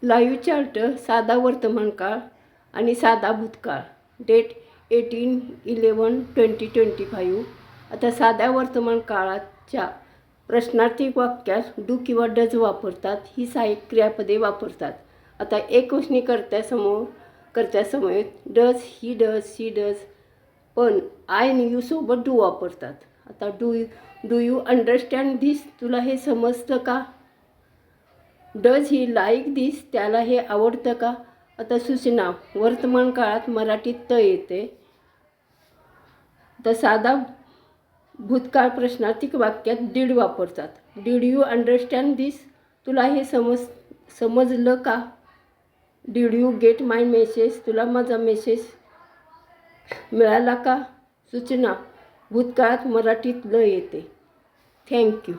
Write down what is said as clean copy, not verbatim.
Live chart साधा वर्तमानकाळ आणि साधा भूतकाळ. डेट 18/11/2025. आता साध्या वर्तमान काळाच्या प्रश्नार्थी वाक्यात डू किंवा डज वापरतात. ही सहाय्यक क्रियापदे वापरतात. आता एकवचनी कर्त्यासमवेत does, he does, she does, पण आय आणि यू सोबत डू वापरतात. आता डू यू अंडरस्टँड धिस? तुला हे समजतं का? Does he like this? त्याला हे आवडतं का? आता सूचना वर्तमान काळात मराठीत त येते. तर साधा भूतकाळ प्रश्नार्थी वाक्यात डीड वापरतात. Did you understand this? तुला हे समजलं का? Did you get my message? तुला माझा मेसेज मिळाला का? सूचना भूतकाळात मराठीत ल येते. थँक्यू.